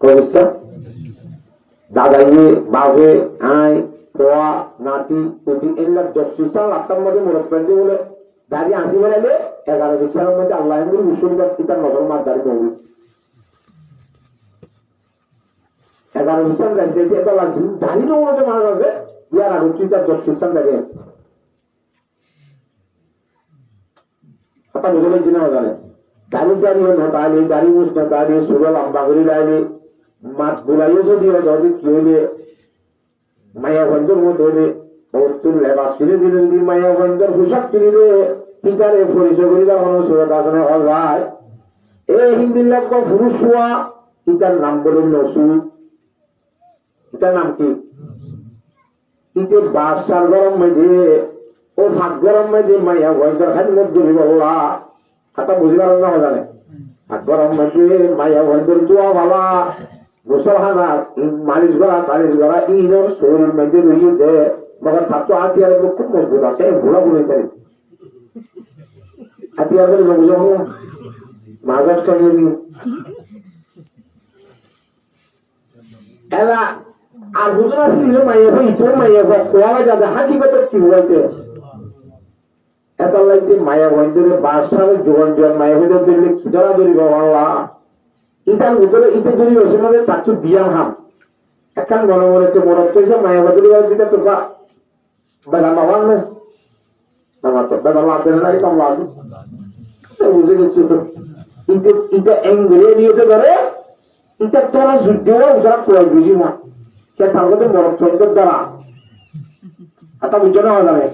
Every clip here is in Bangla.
কবিসা দাদাইয়ে বাজে আয় কোয়া নাতি পুতি এগুলা 10 সাল আত্মার মধ্যে মরত পেন্দি বলে দাঁড়িয়ে আসি বেড়ালে 11 সালের মধ্যে আল্লাহ মুসলিমদের পিতার নজর মার দাঁড়ি করবে 11 সাল যাইছে এটা লাগছে দাঁড়ি নমতে মানুষ আছে ইয়ার আগে তুই তার 10 সাল দাঁড়িয়ে আছে আপনার বুঝলেন জিনা জানে দাঁড়ি দাঁড়িয়ে নতালি দাঁড়ি মুস নতালি সুরল আম্বাগরি লাইলে মাত বুলাইও যদি যদি কি হইলে মায়া বন্ধুর মধ্যে হইলে তুল লেবাস ফিরে দিলে যদি মায়া বন্ধুর পোশাক কিনিলে পিতারে পরিচয় করিবা কোনো সুরত আসনে হয় এই হিন্দির লোক পুরুষ হওয়া পিতার নাম বলুন নসুদ পিতার নাম কি কিন্তু বাসার গরম মেঝে ও ভাত গরম মেঝে মাইয়া বন্ধুর খালি মধ্যে বললা খাতা বুঝি পারেন না জানে ভাত গরম মেঝে মাইয়া বন্ধুর দোয়া ভালা মুসলহানা মালিশ করা ইনোর শরীর মেঝে রইয়েছে মগর ছাত্র হাতিয়ার খুব মজবুত আছে ভুলা ভুলে পারে হাতিয়ার করে বুঝো মাজার চালিয়ে দিই এলা আর বুঝনা ছিল মাইয়া ইচ্ছর মাইয়া কোয়া যাবে হাকিকতের কি বলতে এত লাগছে মায়া বন্ধুরে 22 সালে জীবন জীবন মায়া হইতে দিলে খিদরা ধরিব আল্লাহ ইটার ভিতরে ইতে যদি ওসমানে তাকু দিয়াম হাম এখন মনে মনে তো মরত হইছে মায়া বন্ধুরে দিতে তো বাবা বাবা না আমার তো বাবা আপনি নাই কম লাগু বুঝে গেছি তো ইতে ইতে এঙ্গলে নিতে ধরে ইতে তোরা যুদ্ধও উজরা কোয়া বুঝি না কে তারগতে মরত হইতে দ্বারা আতা বুঝো না জানে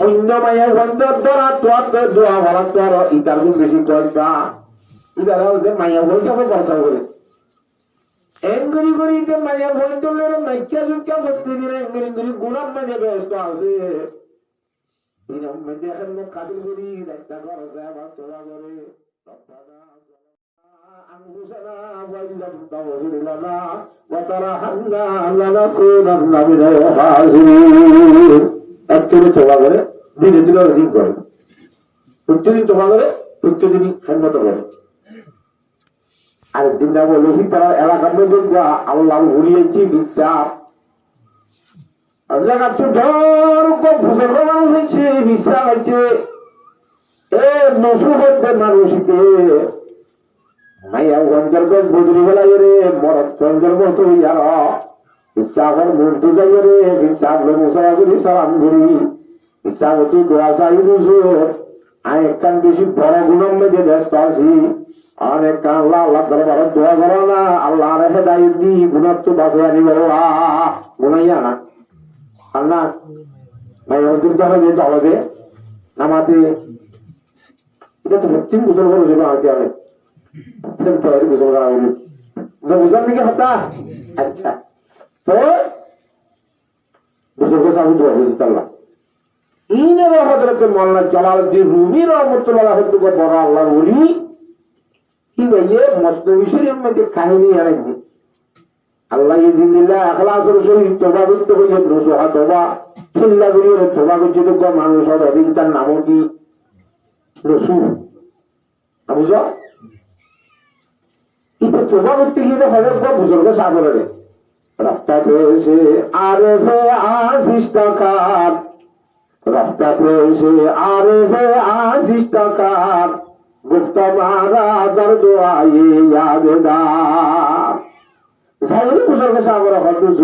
অন্য মায়ের বন্ধর দ্বারা তোর দোয়া ভাড়া তোর ইটার গুণ বেশি করবা ইটার হচ্ছে মায়ের বয়স হবে বর্ষা করে এঙ্গুরি করি যে মায়ের বন্ধুলের মাইকা জুকা প্রতিদিন এঙ্গুরি গুণার মাঝে ব্যস্ত আছে এরকম মাঝে এখন লোক কাজল করি একটা খরচে আবার তোলা করে أنفسنا وإن لم تغفر لنا وترحمنا لنكونن من الخاسرين একচুয়ালি তোবা করে দিনে দিনে দিন করে প্রত্যেকদিন তোবা করে প্রত্যেকদিনই খেদমত করে আরেকদিন যাবো লোক তারা এলাকার মধ্যে আল্লাহ ঘুরিয়েছি বিশ্বাস এলাকার তো ডর ভূষণ মানুষ হয়েছে বিশ্বাস হয়েছে এ নসু হচ্ছে মানুষকে মাইয়া গঞ্জল বদলি বেলায় রে মরত গঞ্জল মতো ইয়ার বিশ্বাসের মূর্তি যাই রে বিশ্বাস মুসাফিরি সালাম করি বিশ্বাস তুই দোয়া চাই বুঝো আমি একখান বেশি বড় গুণম মেঝে ব্যস্ত আছি অনেক আল্লাহ আল্লাহ দরবার দোয়া করো না আল্লাহ রেখে দায়ী দি গুণত্ব বাঁচে আনি বলা গুণাইয়া না আল্লাহ ভাই মন্দির যাবে যে জবাবে নামাতে এটা তো সত্যি বুঝল বলো যে আর কি অনেক বুঝলাম নাকি হতা আচ্ছা তো বুজুর্গ সাহেব দোয়া করেছি আল্লাহ ইনারা হযরত মাওলানা জালালউদ্দিন রুমি রাহমাতুল্লাহ আলাইহি বড় আল্লাহর ওলি কি ভাইয়ে মসনবী শরীফের মধ্যে কাহিনী আছে আল্লাহ ইজিনিল্লাহ ইখলাসের সহিত তওবা করতে হইলে নসুহা তওবা ফিল্লাহ করিয়ে তওবা করতে তো মানুষ হবে তার নাম কি রসূল বুঝো এটা তওবা করতে গিয়ে হযরত বুজুর্গ সাহেব বলে রাস্তা পেয়েছে আরেফে আসিস টাকার রাস্তা পেয়েছে আরেফে আসিস টাকার গুপ্ত মারা দর্দ আয়ে ইয়াদেদার সাইরে বুজুর্গ সাহেবরা হযরত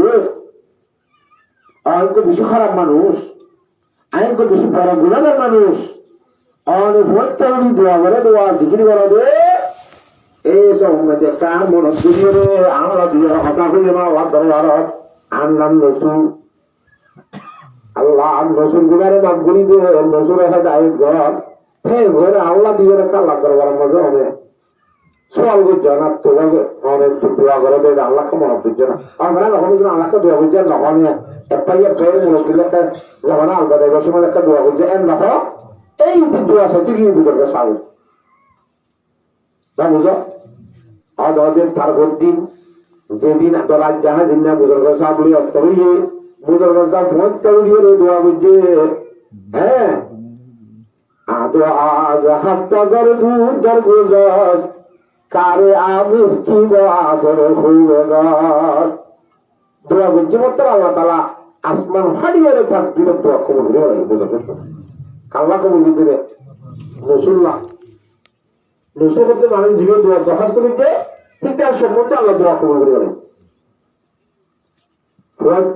আইনকে বেশি খারাপ মানুষ আইনকে বেশি বড় গুনাহগার মানুষ অনেক ভক্তরি দোয়া করে দোয়া জিকির করে দে এইসব মধ্যে কার মন দুনিয়ারে আমরা দুনিয়ার হতা হইলে না আল্লাহ দরবার আর নাম রসুল আল্লাহ রসুল গুলারে নাম গুলি দে রসুল হেদায়েত ঘর হে ঘরে আল্লাহ দিয়ে আল্লাহ দরবার মজা হবে সওয়াল করছে না তোমাকে অনেক দোয়া করে দে আল্লাহকে মনে করছে না আমরা যখন আল্লাহকে দোয়া করছে যখন একটা ইয়ে ফের মনে দিলে একটা যখন আল্লাহ দেবের সময় একটা দোয়া করছে এর দেখো এই দোয়া সাথে গিয়ে বুঝবে সাহস বুঝো আদের তার দিন যেদিন দলাজ জাহাজ না বুজুর্গ সাহেব বলি অস্তরিয়ে বুজুর্গ সাহেব মধ্যে দোয়া বুঝছে হ্যাঁ আদো আজ হাত্তা গরদু দরগুজার কারে আমিষ কি আসরে হইবে দোয়া করছি মত আল্লাহ তাআলা আসমান ফাড়িয়ে থাক দিলে দোয়া কবুল করে আল্লাহ কবুল দিবে রাসূলুল্লাহ রাসূল হতে মানুষ জীবন দোয়া দরখাস্ত করতে ঠিক তার সম্বন্ধে আল্লাহ দোয়া কবুল করে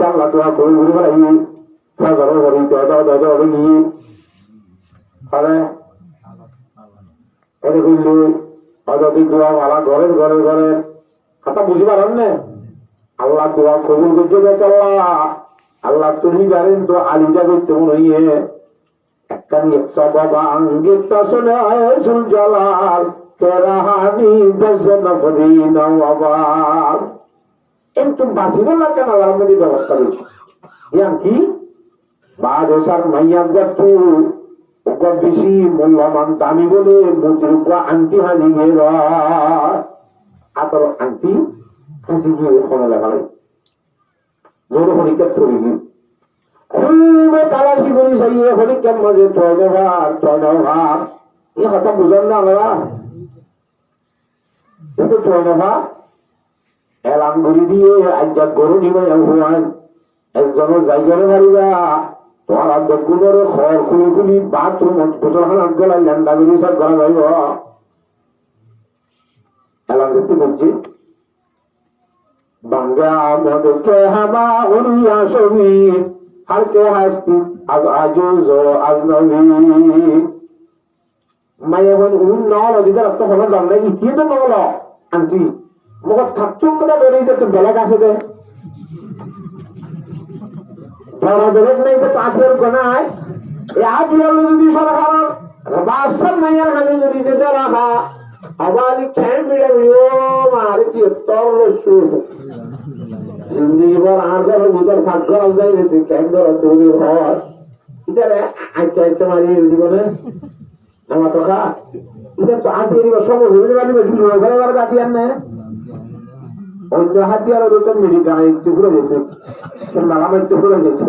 আল্লাহ দোয়া কবুল করে ফাজারও করি দাদা নিয়ে আরে এটা করলে হয়তো দোয়া আল্লাহ ঘরের ঘরের ঘরের কথা বুঝি পারেন না আল্লাহ দোয়া কবুল করতে দেখ আল্লাহ তুমি জানেন তো আলিদা করতে মনে হইয়ে একটা বাবা আঙ্গির শোনে সুল জালাল কেরাহানি দর্শন করি নাও আবার একটু বাঁচিব না কেন আল্লাহর মধ্যে ব্যবস্থা রয়েছে ইয়ান কি বাদশার মাইয়া গতু ওকে বেশি মূল্যবান দামি বলে মুটির উপর আংটি হাজি গিয়ে আতর আংটি হাসি গিয়ে কোনো লেখালে জোর হরিকা তৈরি গিয়ে খুব তালাশি করি সাইয়ে হরিকার মাঝে টয়নভার এই কথা বুঝেন না আমরা কিন্তু টয়নভার এলাম ঘুরি দিয়ে আজ্ঞা গরু নিবে হওয়ান একজনের জায়গায় মারিবা তোমার বেগুনের খড় খুলি খুলি বাথরুম গোসলখানা গেলা ল্যান্ডা গুলি সব করা যাইব এলাম দেখতে বলছি বাঙ্গা মদকে হামা উড়িয়া ছবি হালকে হাসতি আজ আজুজ আজনবী মায়ে বল উন নল অধিকার তো হলো জানলে ইতিয়ে তো নল আনছি মোক থাকতো কথা বেরিয়ে যেতে বেলাগ আছে দে বড় বেলেগ নাই তো পাঁচের গোনায় আজ যদি সরকার বাদশার মাইয়ার কাছে যদি যেতে রাখা আবার খ্যান বিড়ে বিড়িও মারে চিত্তর লস্যু জিন্দগি ভর আঁকার ভিতর ভাগ করা যায় গেছে খ্যান ধরা তৈরি হওয়ার ইতারে আচ্ছা আচ্ছা মারিয়ে জীবনে আমার তো খা এটা তো আজ এরিবার সময় হয়ে যাবে কিন্তু ঘরে গাছি আর না অন্য হাতিয়ারও তো মেডিকেল একটু ঘুরে যেতে নাগাম একটু ঘুরে যেতে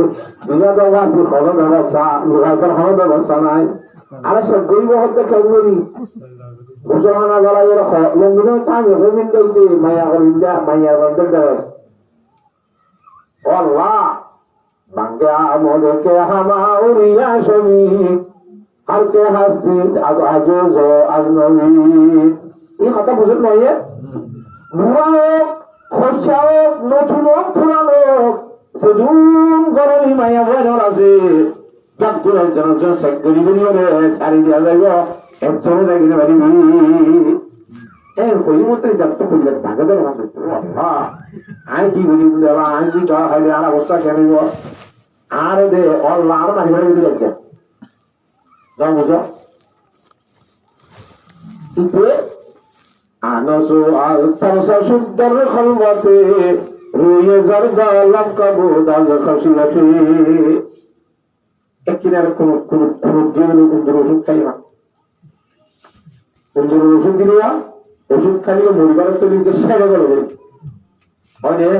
দুর্গা দেওয়া আছে কোনো ব্যবস্থা দুর্গার কোনো ব্যবস্থা নাই আর সব গরিব হতে খেয়ে করি মুসলমানা গলা এরকম লঙ্গিন আমি রবীন্দ্র গাইতে মাইয়া গোবিন্দা মাইয়া গোবিন্দের দেওয়া আল্লাহ বাঙ্গা মদকে হামা উড়িয়া ছবি হালকে হাসতি আজ আজুজ আজনবী এই কথা বুঝুন নয় বুড়া হোক খরচা হোক নতুন হোক পুরান হোক সেজুন গরমই মাইয়া বয়ন আছে ডাক্তারের জন্য সেক করি সারি দিয়া যাইব একজনে যাই কিনে পারিবি কই মতো যাত্রা করলে ভাগে দেবে আই কি বলি দেবা আই কি জ্বর খাইলে আর অবস্থা কেনিব আর দে অল্লাহ আর মারি মারি যাচ্ছে যা বুঝো আনসু আল তারসা সুদ্দর খলবতে রুয়ে জারদা লাম কাবুদ আল খাসিয়াতে একিনার কোন জীবন ওষুধ খাই না ওষুধ দিলে ওষুধ খাইলে মরিবার তো নিজে সেরে গেল হয়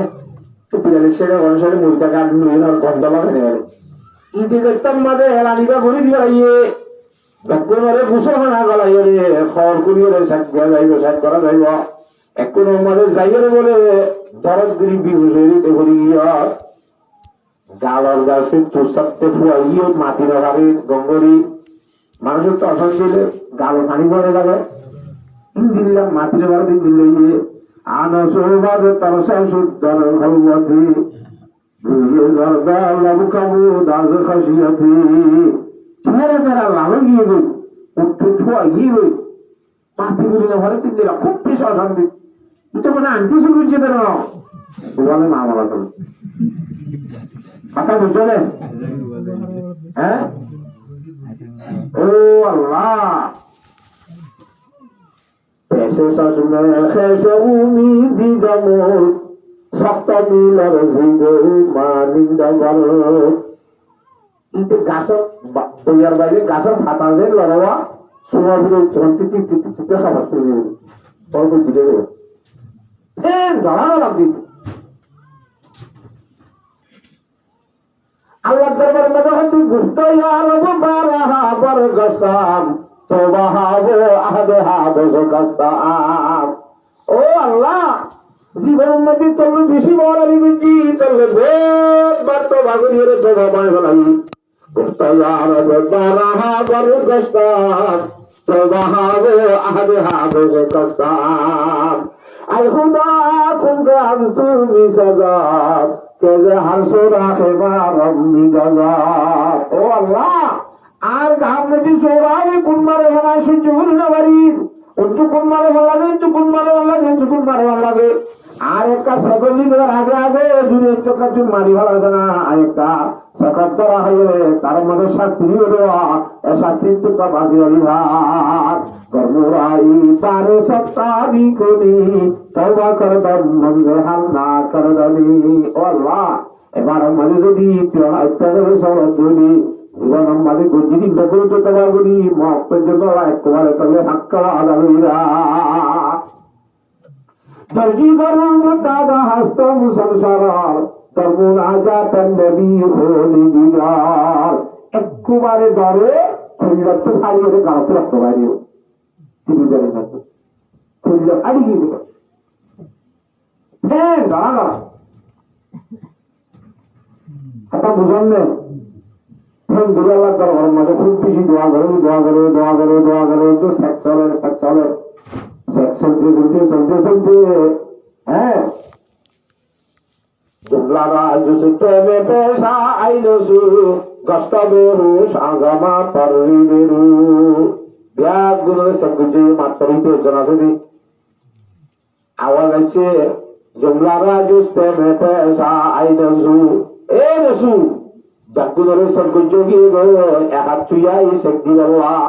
পিলালে সেরে গণসারে মরিটা কাঠ নুয়ে আর গন্ধ লাগানে গেলে ইতি দেখতাম মাঝে হেলানিবা ভরি দিয়ে আইয়ে একবারে গুসলখানা গলাইয়ে রে খড় করিয়ে রে সাত দেওয়া যাইব সাত করা যাইব একটু আমাদের জায়গায় বলে দরদ গরিব বিভূষে ভরি গিয়া গালার গাছে তুষারতে ফুয়াইয়ে মাটি লাগাবে গঙ্গরি মানুষের তো অশান্তি গালো পানি পড়ে যাবে দিল্লাম মাটি লাগার দিন দিল্লে আনসবাদে তারসা সুদ্দর খলবতি রুয়ে জারদা লাম কাবুদ আল খাসিয়াতি ছেড়ে যারা লালো গিয়ে গই উঠে ছোয়া গিয়ে গই পাঁচি বলি না ঘরে তিন দিলা খুব বেশি অশান্তি কিন্তু মানে আনতে শুরু করছে কেন বলে মা বলা তো কথা বুঝছো না হ্যাঁ ও আল্লাহ পেশে শাসমে খেসে উমিদি জামল সপ্তমিলার জিগো মানিন্দা গল কিন্তু গাছের বইয়ার বাইরে গাছের ফাটা যে লড়াওয়া সময় দিলে চিতে খাবার করে দেবে তর্ক দিতে দেবে লড়ানো লাগবে আল্লাহ দরবার মধ্যে হয়তো গুপ্ত ইয়ারব বারাহা বরগসাম তওবাহাবো আহদেহা বজকাস্তাম। ও আল্লাহ, জীবনের মধ্যে চলবে বেশি বড় আলী বুঝি চলবে বার তো ভাগরিয়ে তওবা বানাই বলাই মুস্তাজার বারাহা বরকাস্তাম তওবাহাবো আহদেহা বজকাস্তাম। আই খুদা কুনকে আজ তুমি সাজাব কেজে হারসো রাখে বারম্নি গজাব। ও আল্লাহ, আর ঘাম নদী চোরাই কোন মারে ভাঙায় সহ্য করি না বাড়ি, একটু কোন মারে ভালো লাগে, একটু কোন মারে ভালো লাগে, একটু কোন মারে ভালো লাগে। আর একটা সেকেন্ড লিটার আগে আগে দূরে একটু কাছে মারি ভালো আছে না, আর একটা সেকেন্ড করা হয়ে তার মধ্যে শাস্তি দেওয়া শাস্তি তো বাজি আলি ভাত কর্মরাই পারে সত্তাবি করি তওবা করে দম মন্দে হাল না করে দাবি। ও আল্লাহ, এবার আমাদের যদি আপনাদের সব যদি জীবন আমাদের গজিরি বেগুন তো তোমার করি মক্তের জন্য একবারে তবে হাক্কা আদালুরা দর্জি করুন দাদা হাস্তম সংসার তরমুন আজাত নবী হলি দিগার। একবারে ডরে খুললে তো হারিয়ে গাঁত রাখতে পারিও জীবিকারে থাকবে খুললে হারিয়ে দেবে। হ্যাঁ দাঁড়া কথা বুঝান নেই আল্লাহ দরবার মাঝে খুব বেশি দোয়া করে দোয়া করে দোয়া করে দোয়া করে তো সেক্স চলতে চলতে চলতে চলতে হ্যাঁ জুমলারা জুসে প্রেমে পেশা আইনসু গস্তবে হুশ আগামা পারি বেরু ব্যাগ গুলোর সবকিছু মাত্রিতে জনাসদি আওয়াজ আছে জুমলারা জুস প্রেমে পেশা আইনসু এ রসু জাগুলোর সবকিছু গিয়ে গো এক তুইয়াই শক্তি আল্লাহ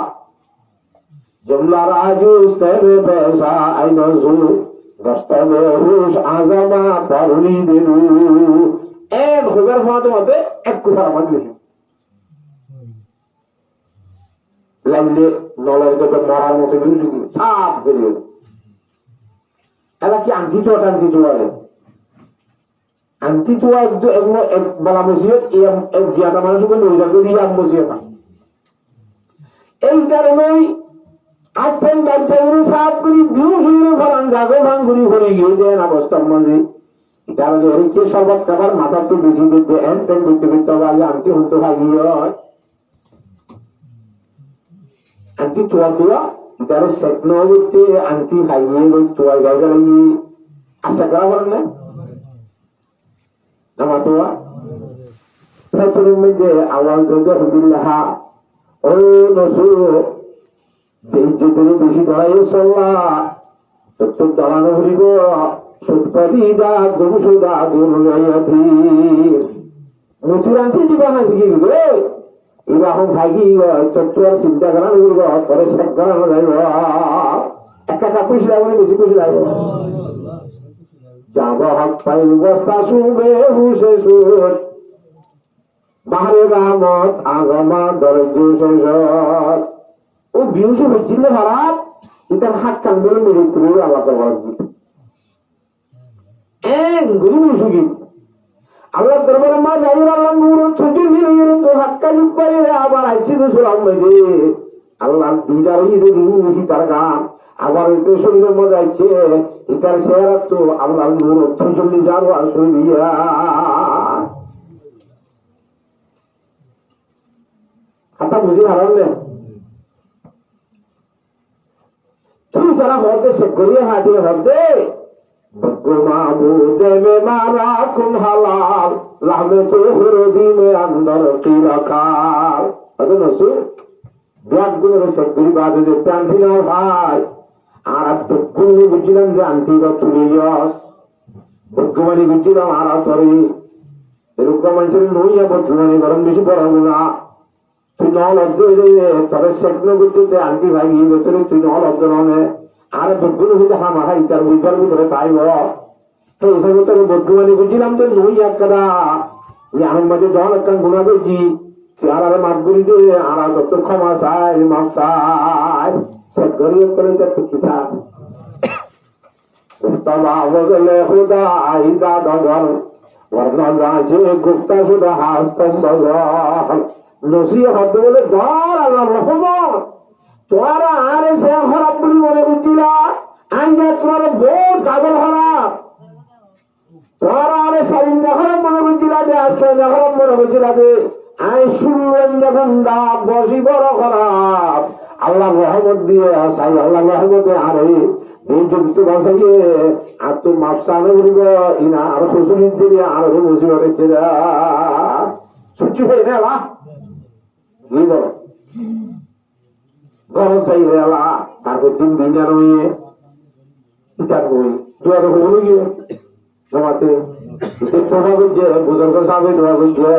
জুমলারা জুস প্রেমে পেশা আইনসু গস্তবে হুশ আগামা পারি বেরু এক খবর ফাঁদে মতে এক কুফার আমার বেশি লাগলে নলের দেখে মরার মতো বিরুদ্ধে সাপ বেরিয়ে এলা কি আনছি চোয়া টানছি চোয়া আনছি চোয়া এক বলা মসিয়ত এক জিয়াদা মানুষকে নইজাকে দিয়ে আম মসিয়ত এই কারণেই আটফেন বাচ্চাগুলো সাপ করি বিউ শুনে ফলান জাগো ভাঙগুড়ি ভরে গিয়ে দেন অবস্থার মাঝে তাহলে হরিকে সর্বত খাবার মাথার তো বেশি দিতে এন তেন করতে করতে হবে আগে আনতে হতে ভাগিয়ে হয় আন্টি চোয়া দেওয়া যারা সেকনো করতে আন্টি খাইয়ে চোয়া জায়গা লাগিয়ে আশা করা পারেন না আমার তোয়া ফেতরের মধ্যে আওয়াজ করতে আলহামদুলিল্লাহ ও নসু বেইজ্জতের বেশি ধরাই চল্লা তোর দাঁড়ানো হরিব সুৎপাদি দা গরু সুদা গরু রয়াধি মুচুর আনছি জীবন আছে কি রে এবার এখন ভাগি চট্টুয়ার চিন্তা করা করব পরে শেখ করানো যাইব একটা কাপুস লাগবে বেশি খুশি লাগবে যাব হাত পাই বস্তা শুবে হুসে সুর বাহারে রামত আগমা দরজ শেষত ও বিউসে হচ্ছিল ভাড়া এটা হাত কান বলে মেরে তুলে আল্লাহ করবার গুরু মুসুকি আল্লাহ দরবারে মা জাহির আল্লাহ নূর ছুটি মিলিয়ে তো হাক্কা লিপারে আবার আইছি তো সুলাম মেরে আল্লাহ দিদার ইদে রুহি তার গান আবার এতে শরীরের মধ্যে আইছে ইতার শেয়ার তো আল্লাহ নূর ছুটি যারো আর শুনিয়া হাতা বুঝি হারান না তুই যারা হতে সে করিয়ে হাঁটিয়ে হতে মাহবুদে মে মারা কুম হালাল লাহমে তো হরদি মে আন্দর কি রাখাল আদো নসু ব্যাগ গুলো সেগুলি বাদে যে টানছি না ভাই আর বুকুনি বুঝিলাম যে আনতি বা তুলিয়াস বুকুমানি বুঝিলাম আর সরি এরকম মানুষের নইয়া বুকুমানি গরম বেশি পড়াবো না তুই নল অব্দ তবে সেগুলো বুঝতে আনতি ভাই গিয়ে ভেতরে তুই নল অব্দ নয় আর বদগুলো হইতে হামাহা ইতার বুঝবার ভিতরে পাইব তো এসব তোর বদগুমানি বুঝিলাম যে নই এক কথা আমার মাঝে জল একটা গুণা করছি আর আর মাফ করি দে আর যত ক্ষমা চাই মাফ চাই সব গরিব করে তো কিসা তবা বজলে খুদা আইদা দগর বর্ণ যাচ্ছে গুপ্তা সুদা হাস্তম বজল নসিহত বলে জল আল্লাহ রহমত তোরা আর সে খারাপ বলে মনে করছিলা আইন তোমার বহুত কাগল খারাপ তোরা আর সারিন খারাপ মনে করছিলা যে আর খারাপ মনে করছিলা যে আই শুনলেন যখন দাঁত বসি বড় খারাপ আল্লাহ রহমত দিয়ে আসাই আল্লাহ রহমতে আরে যদি বাসাইয়ে আর তো মাপসানে বলিব ইনা আর শ্বশুরের দিকে আরো মুসিবত হচ্ছে ছুটি হয়ে নেলা কি বল গরম চাইলে এলা তারপর 3 দিন জানো ইয়ে ইটার বই দোয়া তো বলে গিয়ে জমাতে তোমরা করছে বুজুর্গ সাহেব দোয়া করছে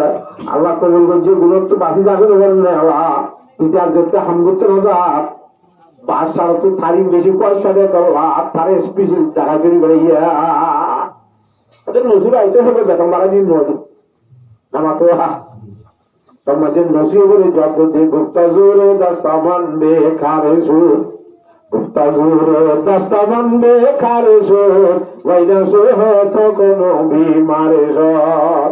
আল্লাহ কবুল করছে গুলোর তো বাসি যাবে বলেন না আল্লাহ ইতিহাস দেখতে হাম করছে না বাদশাহ তো থারি বেশি পয়সা দেয় তার স্পেশাল টাকা চুরি করে ওদের নসিব আইতে হবে বেতন বাড়া দিন নদী নামাতো তোমাদের নসিব বলে জব দে গুপ্তা জোরে দাস্তামান বে খারে সুর গুপ্তা জোরে দাস্তামান বে খারে সুর ভাইরাসে হতো কোনো বিমারে সর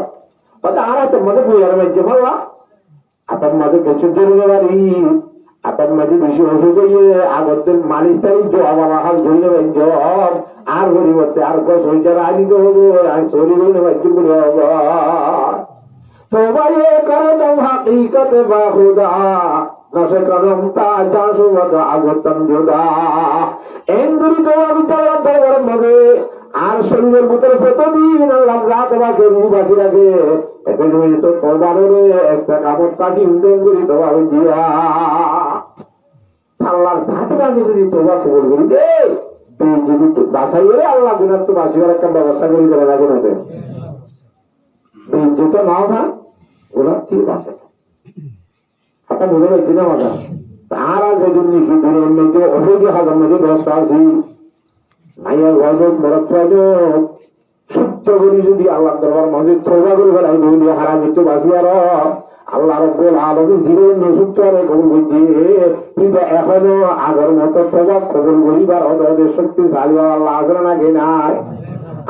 ওটা আর তোমাদের বুঝার মাঝে ভাল্লা আপনার মাঝে কিছু জরুরি বাড়ি আপনার মাঝে বেশি ওষুধ হইয়ে আগতের মালিশ তাই জবাবা হাল ধরে জ্বর আর পরিবর্তে আর গছ হইতে রাজিত হবো আর শরীর হইলে বাজ্য করে হব সবাই করে দাম হাকিকতে বা খুদা নসে কদম তা জাসুবত আগতম জোদা এন্দ্রি তো বিচার দরবার মধ্যে আর শরীরের ভিতরে সেতদিন আল্লাহ রাত বাকে রু বাকি রাখে এতে তুমি তো কোরবানে একটা কাপড় কাটি উন্নয়ন দেওয়া হয়েছে আল্লাহর হাতে বাকি যদি তোবা কবুল করি দে যদি বাসাই করে আল্লাহ গুনার তো বাসিবার একটা ব্যবস্থা করে দেবে না কেন যেটা নাও না ওনার থেকে বাসাই হাতা বোঝা যাচ্ছে না মাথা আর যেদিন নাকি দুনিয়ার মেয়েকে অনেকে হাজার মেয়েকে ব্যবস্থা আছি মাইয়ার গজব মরত সত্য করি যদি আল্লাহ দরবার মাঝে তোবা করে ফেলাই নইলে হারা যেতে বাসি আর আল্লাহ রব্বুল আলামিন জীবন নসুত্ব আর কবুল করছে কিন্তু এখনো আগের মতো তোবা কবুল করিবার ওদের শক্তিশালী আল্লাহ আসলে নাকি নাই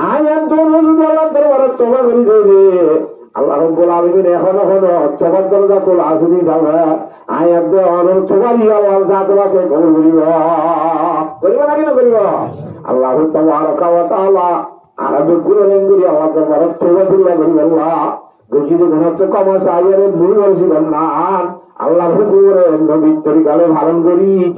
আয়াত যদি আল্লাহ দরবারে তোবা করি দেবে আল্লাহ রব্বুল আলামিন এখনো তোবার দরজা খোলা আসুনি যাবে আয়াত দে অনেক তোবারই আল্লাহ যা তোমাকে কবুল করিব নাকি না করিব আল্লাহ তাবারাকা ওয়া তাআলা আরবে গুণগান করি আল্লাহ দরবারে তোবা করিয়া করিব আল্লাহ গছিতে ঘনত্ব কমা চাইয়ারে মূল হয়েছিল না আল্লাহ হুকুরে নবীর তরিকালে ধারণ করি